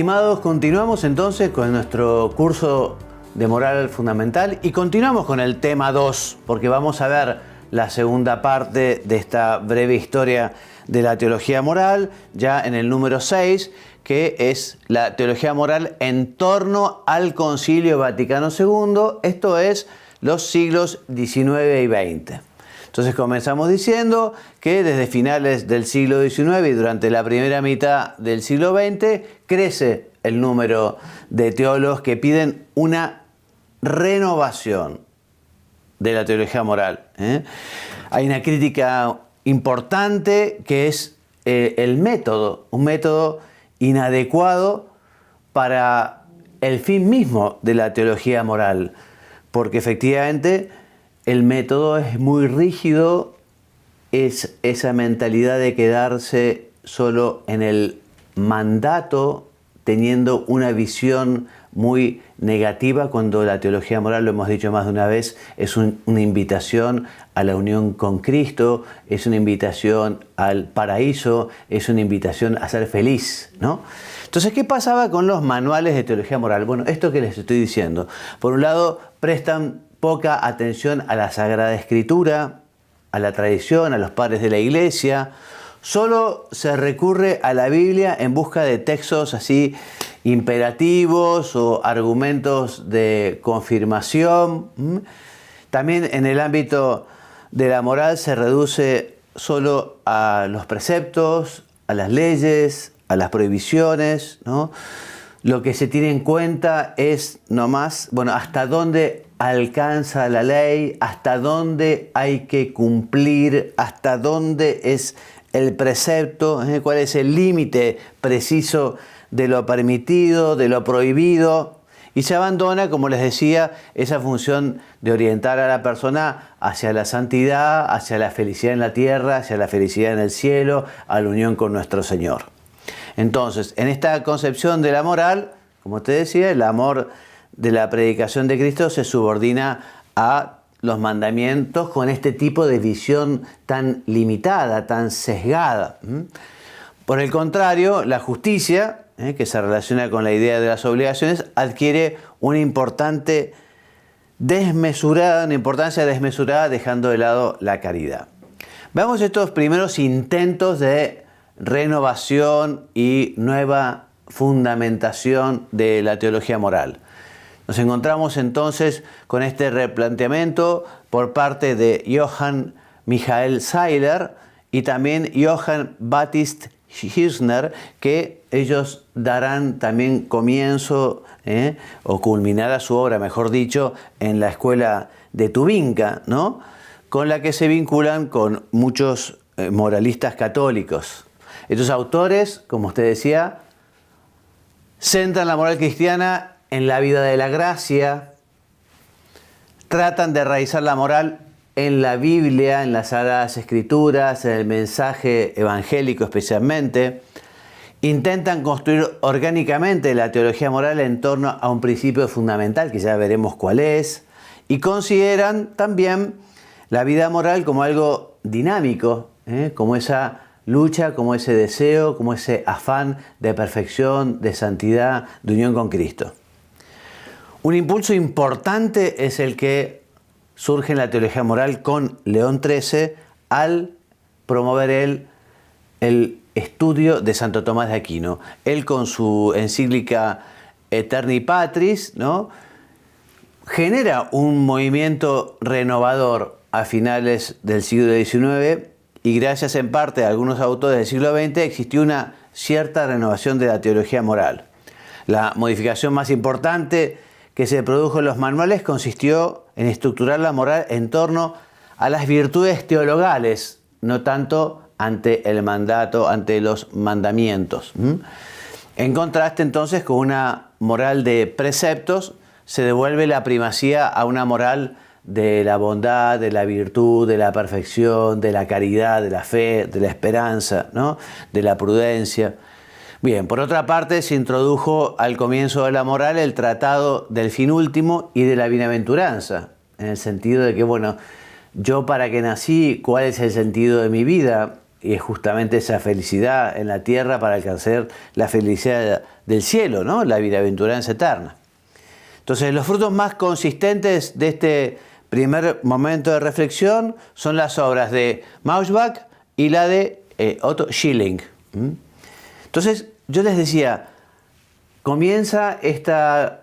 estimados, continuamos entonces con nuestro curso de moral fundamental y continuamos con el tema 2, porque vamos a ver la segunda parte de esta breve historia de la teología moral, ya en el número 6, que es la teología moral en torno al Concilio Vaticano II, esto es los siglos XIX y XX. Entonces comenzamos diciendo que desde finales del siglo XIX y durante la primera mitad del siglo XX crece el número de teólogos que piden una renovación de la teología moral. Hay una crítica importante que es el método, un método inadecuado para el fin mismo de la teología moral, porque efectivamente el método es muy rígido, es esa mentalidad de quedarse solo en el mandato, teniendo una visión muy negativa, cuando la teología moral, lo hemos dicho más de una vez, es una invitación a la unión con Cristo, es una invitación al paraíso, es una invitación a ser feliz, ¿no? Entonces, ¿qué pasaba con los manuales de teología moral? Bueno, esto que les estoy diciendo. Por un lado, prestan poca atención a la Sagrada Escritura, a la tradición, a los padres de la Iglesia. Solo se recurre a la Biblia en busca de textos así imperativos o argumentos de confirmación. También en el ámbito de la moral se reduce solo a los preceptos, a las leyes, a las prohibiciones, ¿no? Lo que se tiene en cuenta es nomás, bueno, hasta dónde alcanza la ley, hasta dónde hay que cumplir, hasta dónde es el precepto, cuál es el límite preciso de lo permitido, de lo prohibido, y se abandona, como les decía, esa función de orientar a la persona hacia la santidad, hacia la felicidad en la tierra, hacia la felicidad en el cielo, a la unión con nuestro Señor. Entonces, en esta concepción de la moral, como te decía, el amor de la predicación de Cristo se subordina a los mandamientos con este tipo de visión tan limitada, tan sesgada. Por el contrario, la justicia, que se relaciona con la idea de las obligaciones, adquiere una importancia desmesurada, dejando de lado la caridad. Veamos estos primeros intentos de renovación y nueva fundamentación de la teología moral. Nos encontramos entonces con este replanteamiento por parte de Johann Michael Seiler y también Johann Baptist Hirschner, que ellos darán también comienzo o culminará su obra, mejor dicho, en la escuela de Tubinga, ¿no? Con la que se vinculan con muchos moralistas católicos. Estos autores, como usted decía, centran la moral cristiana en la vida de la gracia, tratan de raizar la moral en la Biblia, en las Sagradas Escrituras, en el mensaje evangélico especialmente, intentan construir orgánicamente la teología moral en torno a un principio fundamental, que ya veremos cuál es, y consideran también la vida moral como algo dinámico, como esa lucha, como ese deseo, como ese afán de perfección, de santidad, de unión con Cristo. Un impulso importante es el que surge en la teología moral con León XIII al promover el estudio de Santo Tomás de Aquino. Él, con su encíclica Eterni Patris, ¿no?, genera un movimiento renovador a finales del siglo XIX, y gracias en parte a algunos autores del siglo XX existió una cierta renovación de la teología moral. La modificación más importante que se produjo en los manuales consistió en estructurar la moral en torno a las virtudes teologales, no tanto ante el mandato, ante los mandamientos. En contraste entonces con una moral de preceptos, se devuelve la primacía a una moral de la bondad, de la virtud, de la perfección, de la caridad, de la fe, de la esperanza, ¿no?, de la prudencia. Bien, por otra parte, se introdujo al comienzo de la moral el tratado del fin último y de la bienaventuranza, en el sentido de que, bueno, yo para qué nací, cuál es el sentido de mi vida, y es justamente esa felicidad en la tierra para alcanzar la felicidad del cielo, ¿no? La bienaventuranza eterna. Entonces, los frutos más consistentes de este primer momento de reflexión son las obras de Mausbach y la de Otto Schilling. Entonces, yo les decía, comienza esta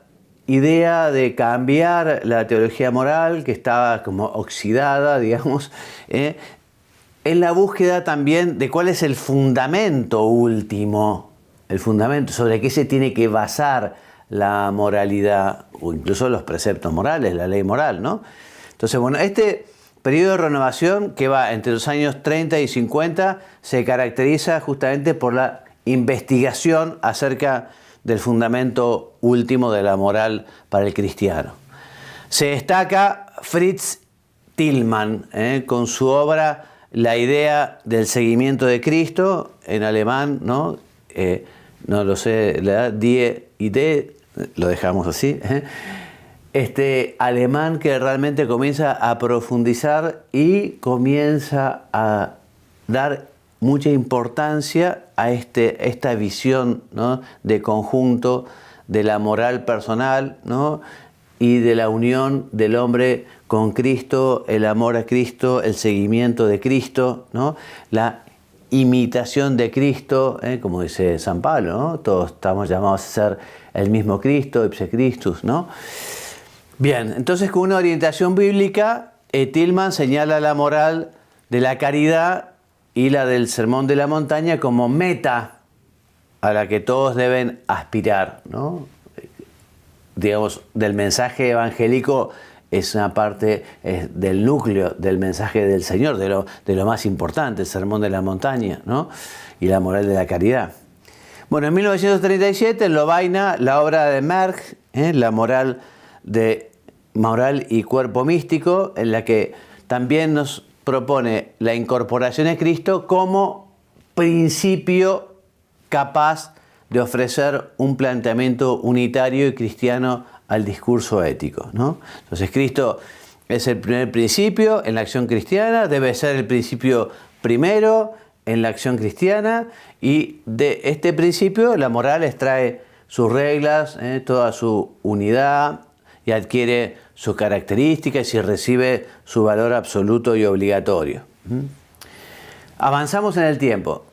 idea de cambiar la teología moral que estaba como oxidada, digamos, en la búsqueda también de cuál es el fundamento último, el fundamento sobre qué se tiene que basar la moralidad, o incluso los preceptos morales, la ley moral, ¿no? Entonces, bueno, este periodo de renovación que va entre los años 30 y 50 se caracteriza justamente por la investigación acerca del fundamento último de la moral para el cristiano. Se destaca Fritz Tillmann con su obra La idea del seguimiento de Cristo, en alemán, ¿no? No lo sé, la Die Idee, lo dejamos así. Este alemán que realmente comienza a profundizar y comienza a dar mucha importancia a esta visión, ¿no? De conjunto de la moral personal, ¿no? Y de la unión del hombre con Cristo, el amor a Cristo, el seguimiento de Cristo, ¿no? La imitación de Cristo, como dice San Pablo, ¿no? Todos estamos llamados a ser el mismo Cristo, ipse Christus, ¿no? Bien, entonces con una orientación bíblica, Tillmann señala la moral de la caridad y la del Sermón de la Montaña como meta a la que todos deben aspirar, ¿no? Digamos, del mensaje evangélico es una parte del núcleo del mensaje del Señor, de lo más importante, el Sermón de la Montaña, ¿no? Y la moral de la caridad. Bueno, en 1937 en Lovaina, la obra de Merck, la moral y cuerpo místico, en la que también nos propone la incorporación de Cristo como principio capaz de ofrecer un planteamiento unitario y cristiano al discurso ético, ¿no? Entonces, Cristo es el primer principio en la acción cristiana, debe ser el principio primero en la acción cristiana, y de este principio la moral extrae sus reglas, toda su unidad, y adquiere sus características y recibe su valor absoluto y obligatorio. Avanzamos en el tiempo.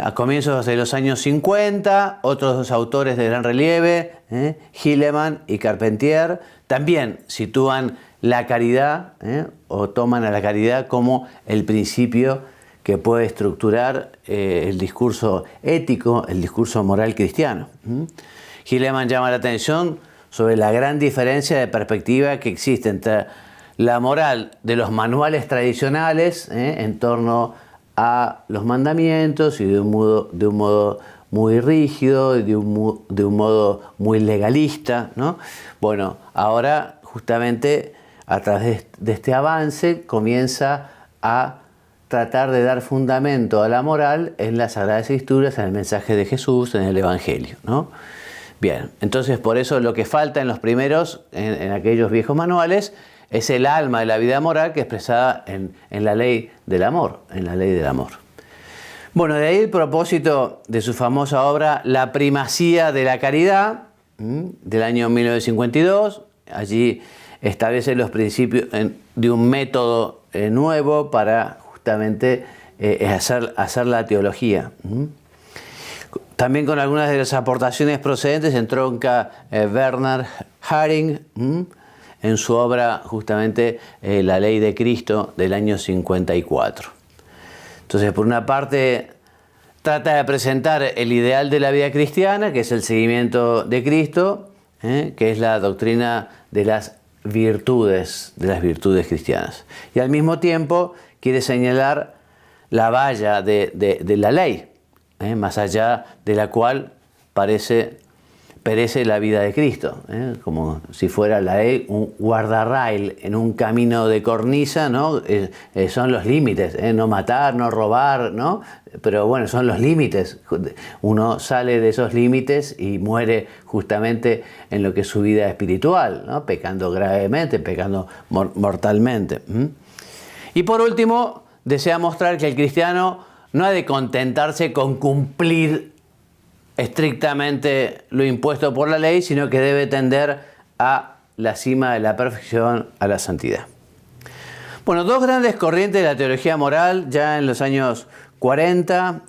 A comienzos de los años 50, otros dos autores de gran relieve, Hilleman y Carpentier, también sitúan la caridad, o toman a la caridad como el principio que puede estructurar el discurso ético, el discurso moral cristiano. Hilleman llama la atención sobre la gran diferencia de perspectiva que existe entre la moral de los manuales tradicionales en torno a los mandamientos y de un modo muy rígido, de un modo muy legalista, ¿no? Bueno, ahora justamente a través de este avance comienza a tratar de dar fundamento a la moral en las Sagradas Escrituras, en el mensaje de Jesús, en el Evangelio, ¿no? Bien, entonces por eso lo que falta en los primeros, en aquellos viejos manuales, es el alma de la vida moral que es expresada en la ley del amor, en la ley del amor. Bueno, de ahí el propósito de su famosa obra La primacía de la caridad, del año 1952. Allí establece los principios de un método nuevo para justamente hacer la teología. También con algunas de las aportaciones procedentes entronca Bernhard Häring en su obra justamente La ley de Cristo del año 54. Entonces, por una parte, trata de presentar el ideal de la vida cristiana, que es el seguimiento de Cristo, que es la doctrina de las virtudes cristianas. Y al mismo tiempo quiere señalar la valla de la ley, más allá de la cual perece la vida de Cristo, como si fuera la ley un guardarrail en un camino de cornisa, ¿no? Son los límites, no matar, no robar, ¿no? Pero bueno, son los límites. Uno sale de esos límites y muere justamente en lo que es su vida espiritual, ¿no? Pecando gravemente, pecando mortalmente. Y por último, desea mostrar que el cristiano no ha de contentarse con cumplir estrictamente lo impuesto por la ley, sino que debe tender a la cima de la perfección, a la santidad. Bueno, dos grandes corrientes de la teología moral ya en los años 40.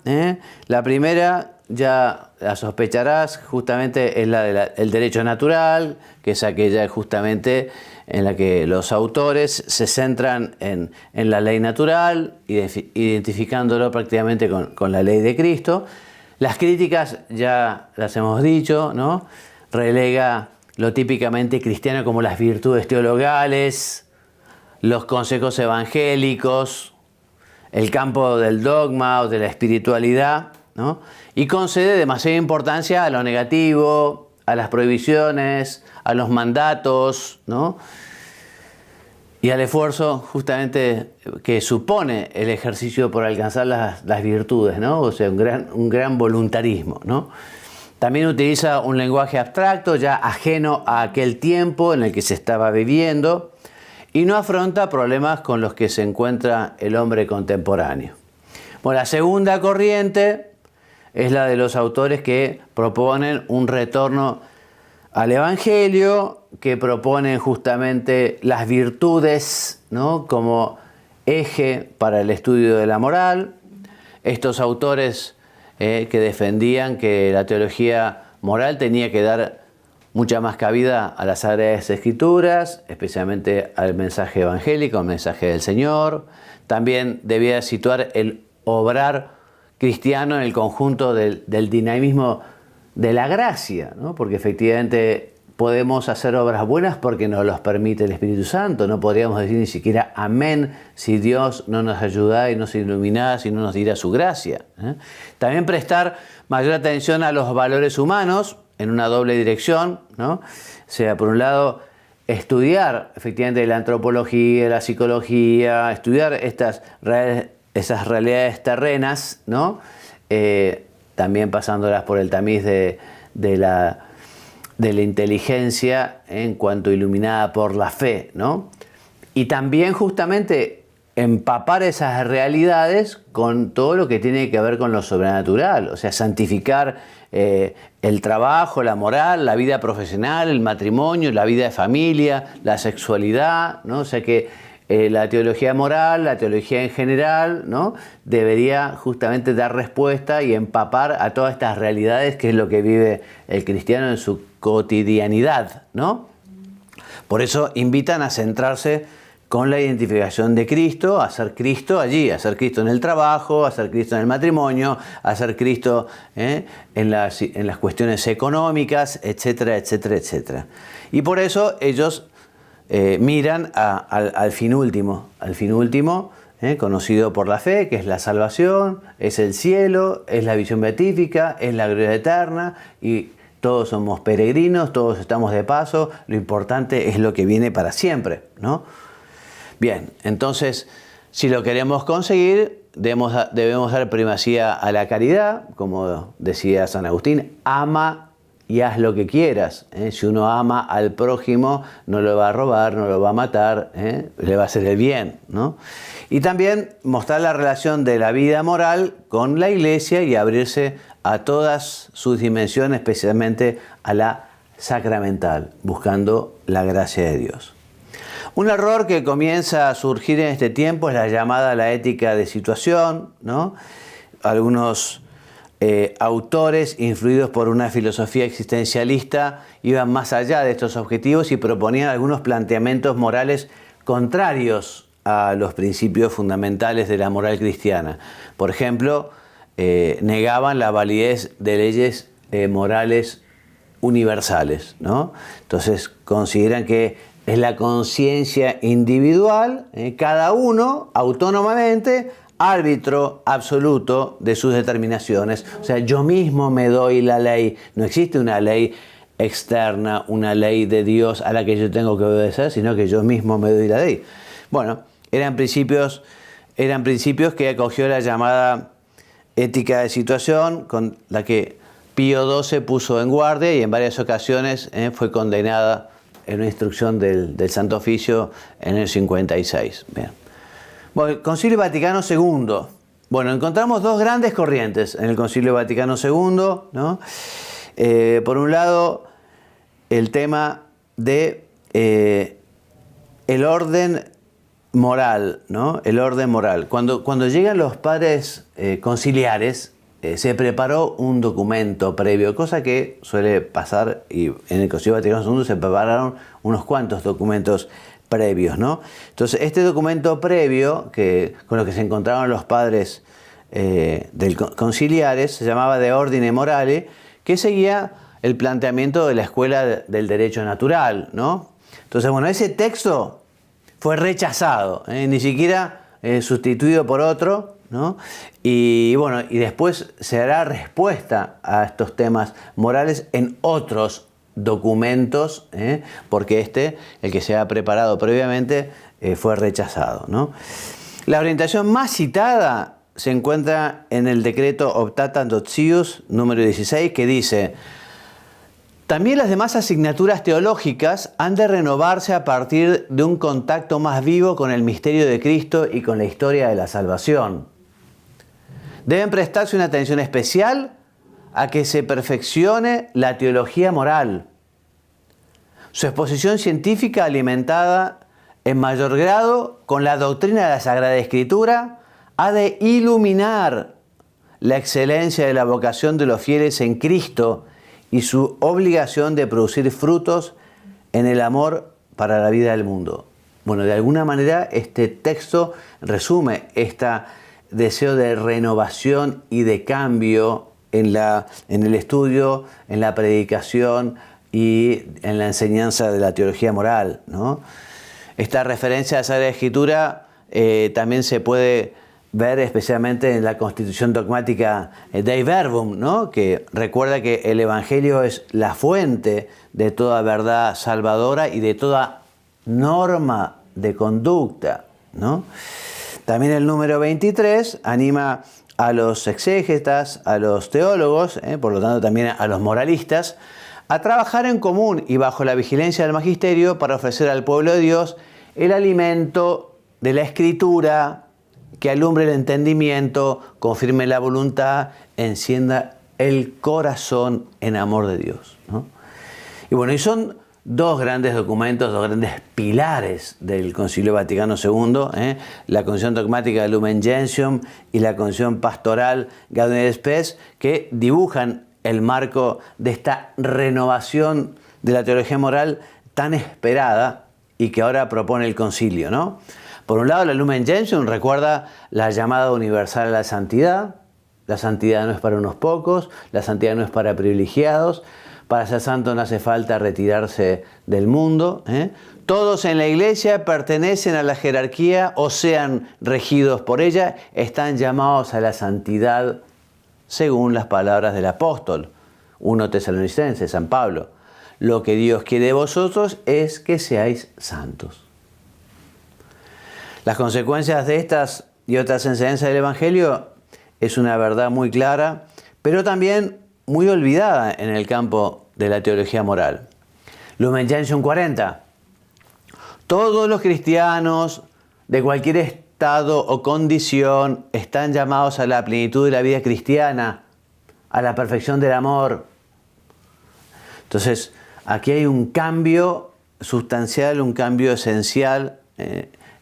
La primera, ya la sospecharás, justamente es la del derecho natural, que es aquella justamente en la que los autores se centran en la ley natural, identificándolo prácticamente con la ley de Cristo. Las críticas ya las hemos dicho, ¿no? Relega lo típicamente cristiano como las virtudes teologales, los consejos evangélicos, el campo del dogma o de la espiritualidad, ¿no? Y concede demasiada importancia a lo negativo, a las prohibiciones, a los mandatos, ¿no? Y al esfuerzo justamente que supone el ejercicio por alcanzar las virtudes, ¿no? O sea, un gran voluntarismo, ¿no? También utiliza un lenguaje abstracto, ya ajeno a aquel tiempo en el que se estaba viviendo, y no afronta problemas con los que se encuentra el hombre contemporáneo. Bueno, la segunda corriente es la de los autores que proponen un retorno al Evangelio, que proponen justamente las virtudes, ¿no? Como eje para el estudio de la moral. Estos autores que defendían que la teología moral tenía que dar mucha más cabida a las Sagradas Escrituras, especialmente al mensaje evangélico, al mensaje del Señor. También debía situar el obrar cristiano en el conjunto del dinamismo de la gracia, ¿no? Porque efectivamente podemos hacer obras buenas porque nos los permite el Espíritu Santo. No podríamos decir ni siquiera amén si Dios no nos ayudara y nos iluminara, si no nos diera su gracia. También prestar mayor atención a los valores humanos en una doble dirección, ¿no? O sea, por un lado, estudiar efectivamente la antropología, la psicología, estudiar esas realidades terrenas, ¿no? También pasándolas por el tamiz de la inteligencia en cuanto iluminada por la fe, ¿no? Y también justamente empapar esas realidades con todo lo que tiene que ver con lo sobrenatural, o sea, santificar el trabajo, la moral, la vida profesional, el matrimonio, la vida de familia, la sexualidad, ¿no? O sea que la teología moral, la teología en general, ¿no? Debería justamente dar respuesta y empapar a todas estas realidades que es lo que vive el cristiano en su cotidianidad, ¿no? Por eso invitan a centrarse con la identificación de Cristo, a ser Cristo allí, a ser Cristo en el trabajo, a ser Cristo en el matrimonio, a ser Cristo en las cuestiones económicas, etcétera, etcétera, etcétera. Y por eso ellos miran al fin último, conocido por la fe, que es la salvación, es el cielo, es la visión beatífica, es la gloria eterna, y todos somos peregrinos, todos estamos de paso, lo importante es lo que viene para siempre, ¿no? Bien, entonces, si lo queremos conseguir, debemos dar primacía a la caridad, como decía San Agustín, ama y haz lo que quieras. Si uno ama al prójimo, no lo va a robar, no lo va a matar, le va a hacer el bien, ¿no? Y también mostrar la relación de la vida moral con la Iglesia y abrirse a todas sus dimensiones, especialmente a la sacramental, buscando la gracia de Dios. Un error que comienza a surgir en este tiempo es la llamada la ética de situación, ¿no? Algunos autores, influidos por una filosofía existencialista, iban más allá de estos objetivos y proponían algunos planteamientos morales contrarios a los principios fundamentales de la moral cristiana. Por ejemplo, negaban la validez de leyes morales universales, ¿no? Entonces consideran que es la conciencia individual, cada uno autónomamente, árbitro absoluto de sus determinaciones. O sea, yo mismo me doy la ley. No existe una ley externa, una ley de Dios a la que yo tengo que obedecer, sino que yo mismo me doy la ley. Bueno, eran principios que acogió la llamada ética de situación, con la que Pío XII puso en guardia y en varias ocasiones fue condenada en una instrucción del Santo Oficio en el 56. Bien. Bueno, el Concilio Vaticano II Bueno, encontramos dos grandes corrientes en el Concilio Vaticano II, ¿no? Por un lado, el tema de el orden moral, ¿no? El orden moral. Cuando llegan los padres conciliares, se preparó un documento previo, cosa que suele pasar, y en el Concilio Vaticano II se prepararon unos cuantos documentos previos, ¿no? Entonces, este documento previo, con lo que se encontraron los padres conciliares, se llamaba De Ordine Morale, que seguía el planteamiento de la escuela del derecho natural, ¿no? Entonces, bueno, ese texto fue rechazado, ni siquiera sustituido por otro, ¿no? Y bueno, y después se hará respuesta a estos temas morales en otros documentos, porque el que se ha preparado previamente, fue rechazado, ¿no? La orientación más citada se encuentra en el decreto Optata Dotius número 16, que dice: también las demás asignaturas teológicas han de renovarse a partir de un contacto más vivo con el misterio de Cristo y con la historia de la salvación. Deben prestarse una atención especial a que se perfeccione la teología moral. Su exposición científica alimentada en mayor grado con la doctrina de la Sagrada Escritura ha de iluminar la excelencia de la vocación de los fieles en Cristo y su obligación de producir frutos en el amor para la vida del mundo. Bueno, de alguna manera este texto resume este deseo de renovación y de cambio en el estudio, en la predicación y en la enseñanza de la teología moral, ¿no? Esta referencia a la Sagrada Escritura también se puede ver especialmente en la Constitución Dogmática Dei Verbum, ¿no? Que recuerda que el Evangelio es la fuente de toda verdad salvadora y de toda norma de conducta, ¿no? También el número 23 anima a los exégetas, a los teólogos, por lo tanto también a los moralistas, a trabajar en común y bajo la vigilancia del magisterio para ofrecer al pueblo de Dios el alimento de la Escritura que alumbre el entendimiento, confirme la voluntad, encienda el corazón en amor de Dios, ¿no? Y bueno, y son dos grandes documentos, dos grandes pilares del Concilio Vaticano II, la Constitución Dogmática Lumen Gentium y la Constitución Pastoral Gaudium et Spes, que dibujan el marco de esta renovación de la teología moral tan esperada y que ahora propone el concilio, ¿no? Por un lado, la Lumen Gentium recuerda la llamada universal a la santidad. La santidad no es para unos pocos, la santidad no es para privilegiados. Para ser santo no hace falta retirarse del mundo, Todos en la iglesia pertenecen a la jerarquía o sean regidos por ella, están llamados a la santidad según las palabras del apóstol, 1 Tesalonicenses, San Pablo. Lo que Dios quiere de vosotros es que seáis santos. Las consecuencias de estas y otras enseñanzas del Evangelio es una verdad muy clara, pero también muy olvidada en el campo de la teología moral. Lumen Gentium 40. Todos los cristianos de cualquier estado o condición están llamados a la plenitud de la vida cristiana, a la perfección del amor. Entonces, aquí hay un cambio sustancial, un cambio esencial,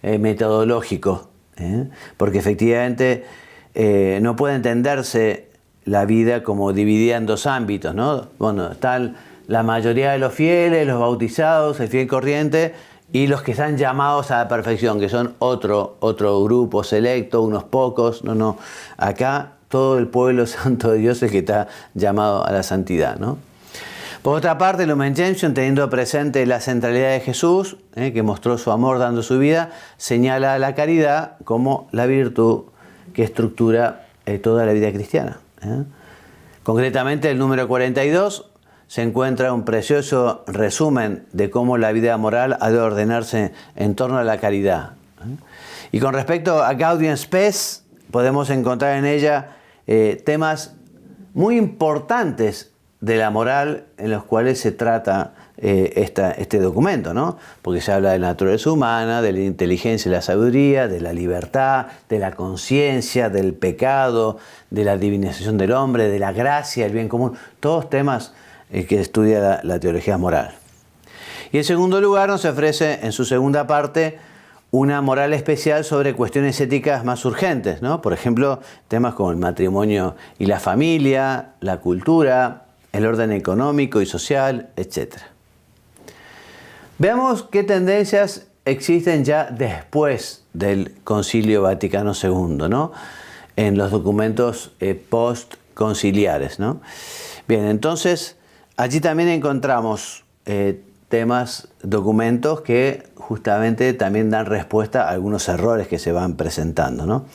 metodológico, porque efectivamente no puede entenderse la vida como dividida en dos ámbitos, ¿no? Bueno, están la mayoría de los fieles, los bautizados, el fiel corriente, y los que están llamados a la perfección, que son otro grupo selecto, unos pocos. No, acá todo el pueblo santo de Dios es el que está llamado a la santidad, ¿no? Por otra parte, Lumen Gentium, teniendo presente la centralidad de Jesús, que mostró su amor dando su vida, señala a la caridad como la virtud que estructura toda la vida cristiana. Concretamente, el número 42 se encuentra un precioso resumen de cómo la vida moral ha de ordenarse en torno a la caridad. Y con respecto a Gaudium et Spes, podemos encontrar en ella temas muy importantes de la moral en los cuales se trata este documento, ¿no? Porque se habla de la naturaleza humana, de la inteligencia y la sabiduría, de la libertad, de la conciencia, del pecado, de la divinización del hombre, de la gracia, el bien común, todos temas que estudia la teología moral. Y en segundo lugar nos ofrece en su segunda parte una moral especial sobre cuestiones éticas más urgentes, ¿no? Por ejemplo, temas como el matrimonio y la familia, la cultura, el orden económico y social, etc. Veamos qué tendencias existen ya después del Concilio Vaticano II, ¿no? En los documentos post-conciliares, ¿no? Bien, entonces allí también encontramos temas, documentos que justamente también dan respuesta a algunos errores que se van presentando, ¿no?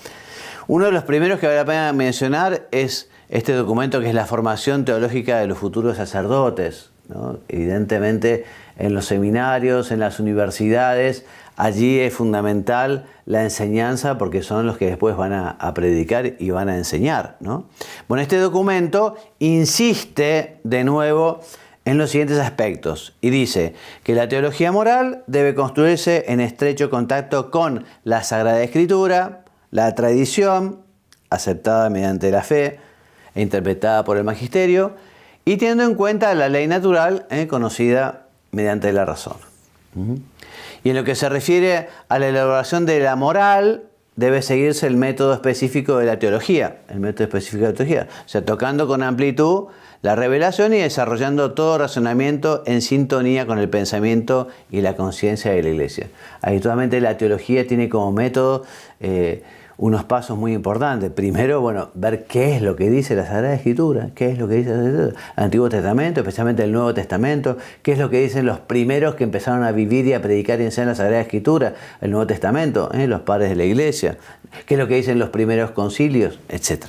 Uno de los primeros que vale la pena mencionar es este documento que es la formación teológica de los futuros sacerdotes, ¿no? Evidentemente en los seminarios, en las universidades, allí es fundamental la enseñanza porque son los que después van a predicar y van a enseñar, ¿no? Bueno, este documento insiste de nuevo en los siguientes aspectos y dice que la teología moral debe construirse en estrecho contacto con la Sagrada Escritura, la tradición, aceptada mediante la fe e interpretada por el magisterio, y teniendo en cuenta la ley natural conocida mediante la razón. Y en lo que se refiere a la elaboración de la moral, debe seguirse el método específico de la teología, o sea, tocando con amplitud la revelación y desarrollando todo razonamiento en sintonía con el pensamiento y la conciencia de la Iglesia. Habitualmente la teología tiene como método unos pasos muy importantes. Primero, bueno, ver qué es lo que dice la Sagrada Escritura, qué es lo que dice el Antiguo Testamento, especialmente el Nuevo Testamento, qué es lo que dicen los primeros que empezaron a vivir y a predicar y enseñar la Sagrada Escritura, el Nuevo Testamento, los padres de la Iglesia, qué es lo que dicen los primeros concilios, etc.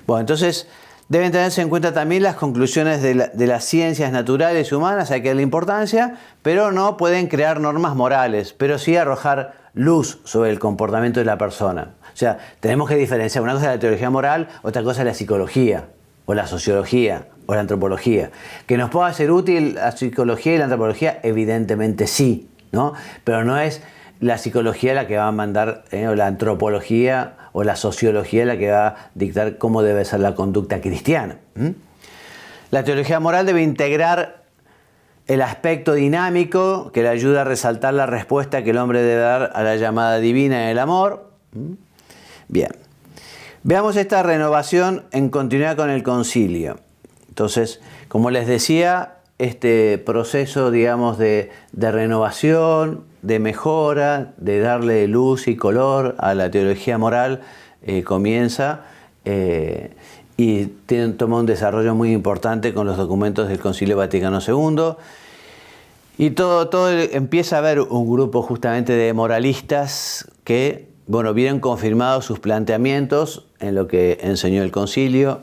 Bueno, entonces deben tenerse en cuenta también las conclusiones de las ciencias naturales y humanas, hay que darle importancia, pero no pueden crear normas morales, pero sí arrojar luz sobre el comportamiento de la persona. O sea, tenemos que diferenciar, una cosa es la teología moral, otra cosa es la psicología, o la sociología, o la antropología. ¿Que nos pueda ser útil la psicología y la antropología? Evidentemente sí, ¿no? Pero no es la psicología la que va a mandar, o la antropología o la sociología la que va a dictar cómo debe ser la conducta cristiana. La teología moral debe integrar el aspecto dinámico que le ayuda a resaltar la respuesta que el hombre debe dar a la llamada divina del amor. Bien, veamos esta renovación en continuidad con el concilio. Entonces, como les decía, este proceso, digamos, de renovación, de mejora, de darle luz y color a la teología moral, comienza y toma un desarrollo muy importante con los documentos del Concilio Vaticano II. Y todo empieza a haber un grupo justamente de moralistas que, bueno, vienen confirmados sus planteamientos en lo que enseñó el concilio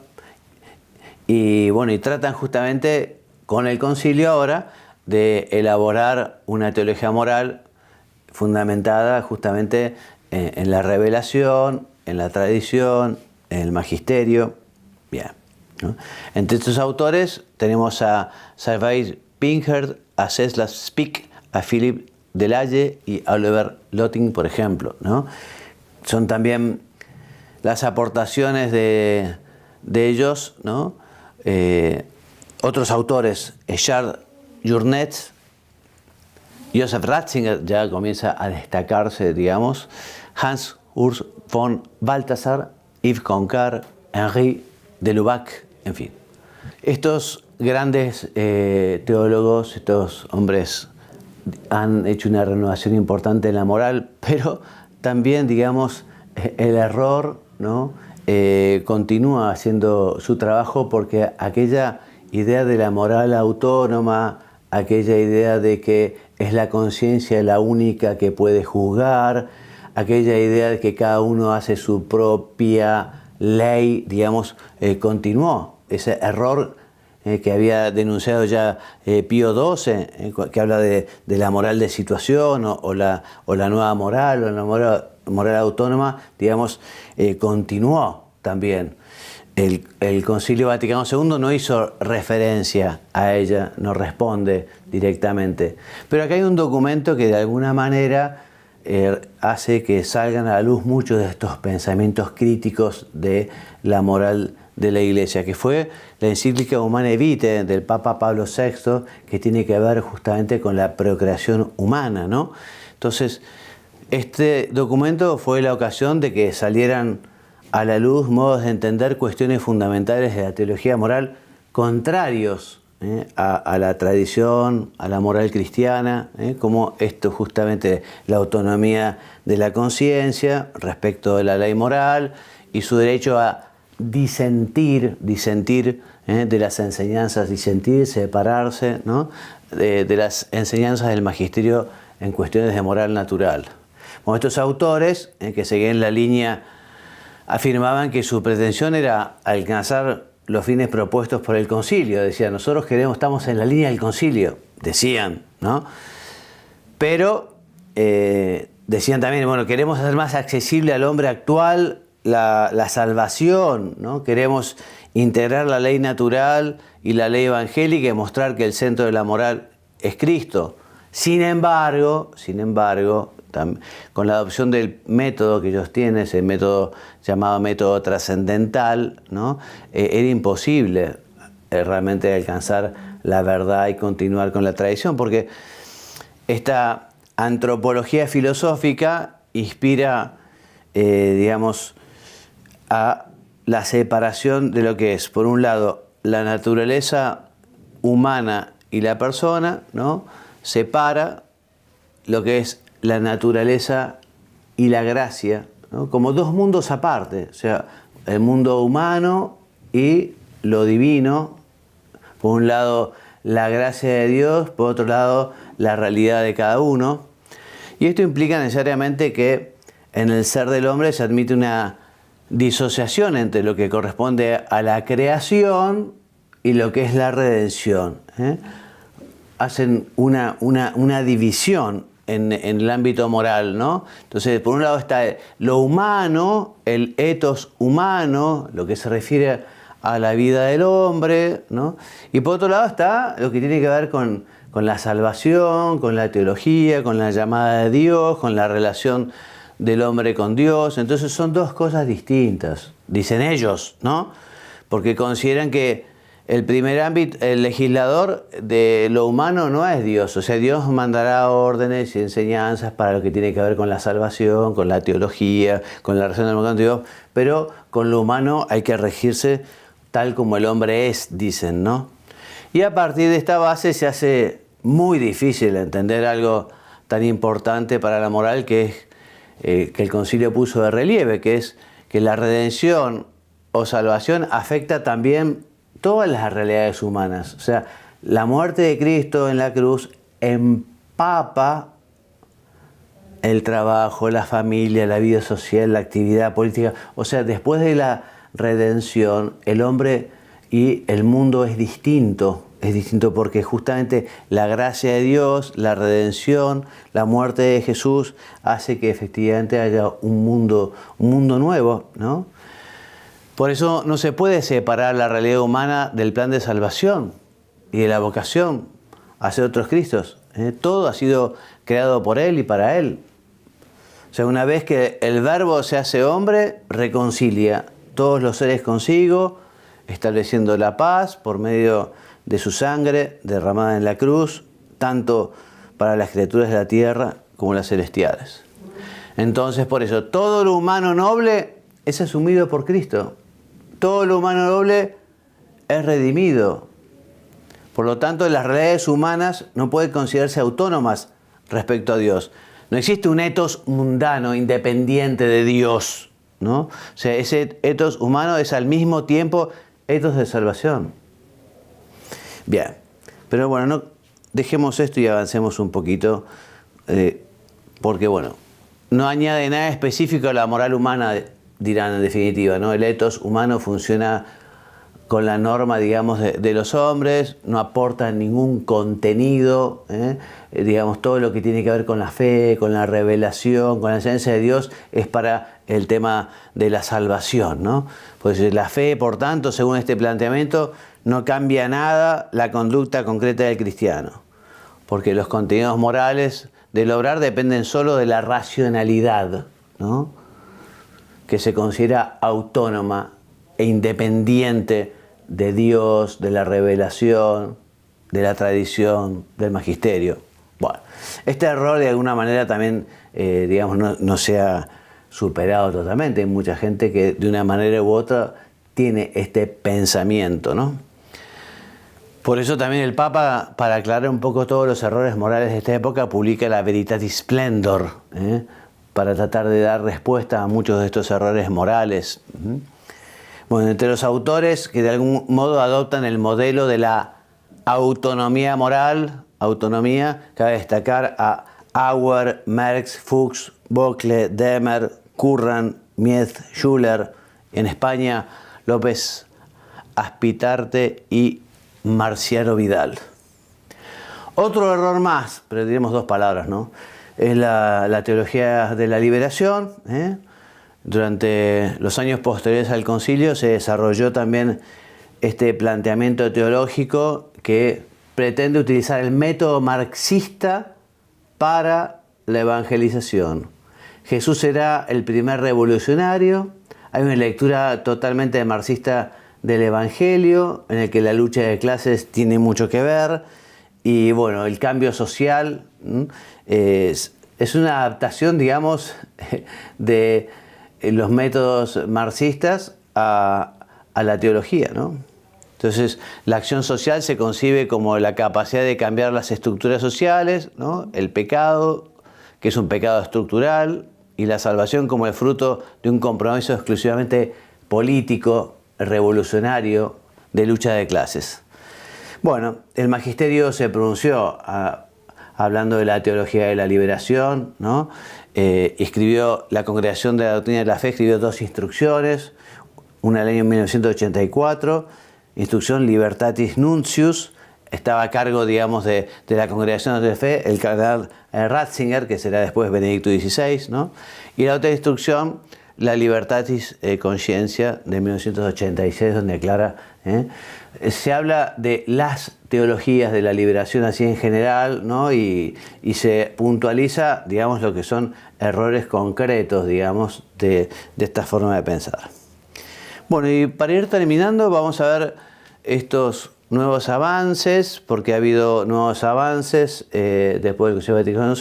y, bueno, y tratan justamente con el concilio ahora de elaborar una teología moral fundamentada justamente en la revelación, en la tradición, en el magisterio. Bien, ¿no? Entre estos autores tenemos a Xavier Pinker, a Czeslaw Spiek, a Philippe Delahaye y a Oliver Lotting, por ejemplo, ¿no? Son también las aportaciones de ellos, ¿no? Otros autores, Charles Journet, Joseph Ratzinger ya comienza a destacarse, digamos, Hans Urs von Balthasar, Yves Concar, Henri de Lubac, en fin. Estos grandes teólogos, estos hombres han hecho una renovación importante en la moral, pero también, digamos, el error, ¿no? Continúa haciendo su trabajo porque aquella idea de la moral autónoma, aquella idea de que es la conciencia la única que puede juzgar, aquella idea de que cada uno hace su propia ley, digamos, continuó. Ese error que había denunciado ya Pío XII, que habla de la moral de situación o la nueva moral o la moral autónoma, digamos, continuó también. el Concilio Vaticano II no hizo referencia a ella, no responde directamente. Pero acá hay un documento que de alguna manera hace que salgan a la luz muchos de estos pensamientos críticos de la moral de la Iglesia, que fue la encíclica Humanae Vitae del Papa Pablo VI, que tiene que ver justamente con la procreación humana, ¿no? Entonces, este documento fue la ocasión de que salieran a la luz modos de entender cuestiones fundamentales de la teología moral contrarios a la tradición, a la moral cristiana, como esto justamente la autonomía de la conciencia respecto de la ley moral y su derecho a disentir de las enseñanzas, disentir, separarse, ¿no? de las enseñanzas del magisterio en cuestiones de moral natural. Bueno, estos autores que seguían la línea afirmaban que su pretensión era alcanzar los fines propuestos por el concilio. Decían, nosotros estamos en la línea del concilio, decían, ¿no? Pero decían también, bueno, queremos hacer más accesible al hombre actual la salvación, ¿no? Queremos integrar la ley natural y la ley evangélica y mostrar que el centro de la moral es Cristo. Sin embargo, con la adopción del método que ellos tienen, ese método llamado método trascendental, ¿no? Era imposible realmente alcanzar la verdad y continuar con la tradición, porque esta antropología filosófica inspira, a la separación de lo que es, por un lado, la naturaleza humana y la persona, ¿no? Separa lo que es la naturaleza y la gracia, ¿no? Como dos mundos aparte, o sea, el mundo humano y lo divino, por un lado la gracia de Dios, por otro lado la realidad de cada uno. Y esto implica necesariamente que en el ser del hombre se admite una disociación entre lo que corresponde a la creación y lo que es la redención. Hacen una división en el ámbito moral, ¿no? Entonces, por un lado está lo humano, el ethos humano, lo que se refiere a la vida del hombre, ¿no? Y por otro lado está lo que tiene que ver con la salvación, con la teología, con la llamada de Dios, con la relación del hombre con Dios. Entonces son dos cosas distintas, dicen ellos, ¿no? Porque consideran que el primer ámbito, el legislador de lo humano no es Dios. O sea, Dios mandará órdenes y enseñanzas para lo que tiene que ver con la salvación, con la teología, con la relación del mundo con Dios, pero con lo humano hay que regirse tal como el hombre es, dicen, ¿no? Y a partir de esta base se hace muy difícil entender algo tan importante para la moral que es que el concilio puso de relieve, que es que la redención o salvación afecta también todas las realidades humanas. O sea, la muerte de Cristo en la cruz empapa el trabajo, la familia, la vida social, la actividad política. O sea, después de la redención, el hombre y el mundo es distinto. Es distinto porque justamente la gracia de Dios, la redención, la muerte de Jesús hace que efectivamente haya un mundo nuevo, ¿no? Por eso no se puede separar la realidad humana del plan de salvación y de la vocación hacia otros Cristos. Todo ha sido creado por Él y para Él. O sea, una vez que el Verbo se hace hombre, reconcilia todos los seres consigo, estableciendo la paz por medio de su sangre derramada en la cruz, tanto para las criaturas de la tierra como las celestiales. Entonces, por eso, todo lo humano noble es asumido por Cristo. Todo lo humano noble es redimido. Por lo tanto, las realidades humanas no pueden considerarse autónomas respecto a Dios. No existe un ethos mundano independiente de Dios, ¿no? O sea, ese ethos humano es al mismo tiempo ethos de salvación. Bien, pero bueno, no dejemos esto y avancemos un poquito, porque bueno, no añade nada específico a la moral humana, dirán en definitiva, ¿no? El ethos humano funciona con la norma, digamos, de los hombres, no aporta ningún contenido, digamos, todo lo que tiene que ver con la fe, con la revelación, con la enseñanza de Dios, es para el tema de la salvación, ¿no? Pues la fe, por tanto, según este planteamiento, no cambia nada la conducta concreta del cristiano, porque los contenidos morales del obrar dependen solo de la racionalidad, ¿no?, que se considera autónoma e independiente de Dios, de la revelación, de la tradición, del magisterio. Bueno, este error de alguna manera también, digamos, no se ha superado totalmente. Hay mucha gente que de una manera u otra tiene este pensamiento, ¿no? Por eso también el Papa, para aclarar un poco todos los errores morales de esta época, publica la Veritatis Splendor, para tratar de dar respuesta a muchos de estos errores morales. Bueno, entre los autores que de algún modo adoptan el modelo de la autonomía moral, cabe destacar a Auer, Merckx, Fuchs, Bockle, Demer, Curran, Mieth, Schuller, en España López Aspitarte y Marciano Vidal. Otro error más, pero diremos dos palabras, ¿no?, es la teología de la liberación. Durante los años posteriores al concilio se desarrolló también este planteamiento teológico que pretende utilizar el método marxista para la evangelización. Jesús será el primer revolucionario. Hay una lectura totalmente marxista del Evangelio, en el que la lucha de clases tiene mucho que ver. Y bueno, el cambio social es una adaptación, digamos, de los métodos marxistas a la teología, ¿no? Entonces, la acción social se concibe como la capacidad de cambiar las estructuras sociales, ¿no?, el pecado, que es un pecado estructural, y la salvación como el fruto de un compromiso exclusivamente político, revolucionario, de lucha de clases. Bueno, el magisterio se pronunció hablando de la teología de la liberación, ¿no? Escribió la Congregación de la Doctrina de la Fe, escribió dos instrucciones, una del año 1984, instrucción Libertatis Nuncius, estaba a cargo, digamos, de la Congregación de la Fe el cardenal Ratzinger, que será después Benedicto XVI, ¿no? Y la otra instrucción, la Libertatis Conscientia, de 1986, donde aclara, se habla de las teologías de la liberación así en general, ¿no?, y se puntualiza, digamos, lo que son errores concretos, digamos, de esta forma de pensar. Bueno, y para ir terminando, vamos a ver estos nuevos avances, porque ha habido nuevos avances después del Concilio Vaticano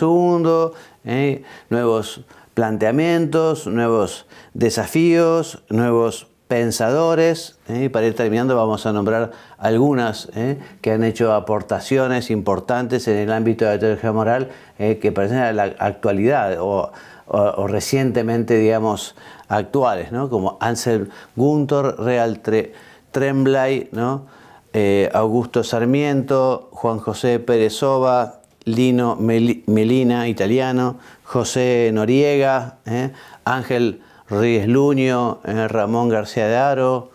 II, nuevos planteamientos, nuevos desafíos, nuevos pensadores. Para ir terminando vamos a nombrar algunas que han hecho aportaciones importantes en el ámbito de la teología moral que parecen a la actualidad o recientemente, digamos, actuales, ¿no?, como Anselm Guntor, Real Tremblay, ¿no?, Augusto Sarmiento, Juan José Pérez Oba, Lino Melina, italiano, José Noriega, Ángel Ríez Luño, Ramón García de Haro,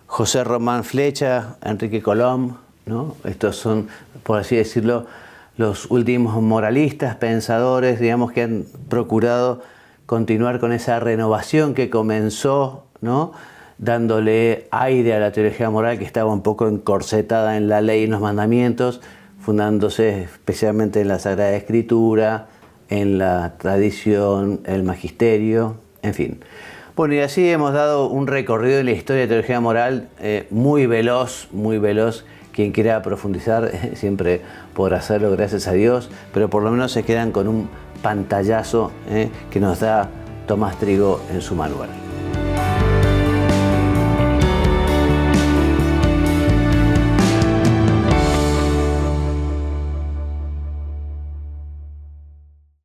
José Román Flecha, Enrique Colom, ¿no? Estos son, por así decirlo, los últimos moralistas, pensadores, digamos, que han procurado continuar con esa renovación que comenzó, ¿no?, dándole aire a la teología moral que estaba un poco encorsetada en la ley y en los mandamientos, fundándose especialmente en la Sagrada Escritura, en la tradición, el magisterio, en fin. Bueno, y así hemos dado un recorrido en la historia de la teología moral muy veloz, muy veloz. Quien quiera profundizar siempre podrá hacerlo, gracias a Dios, pero por lo menos se quedan con un pantallazo que nos da Tomás Trigo en su manual.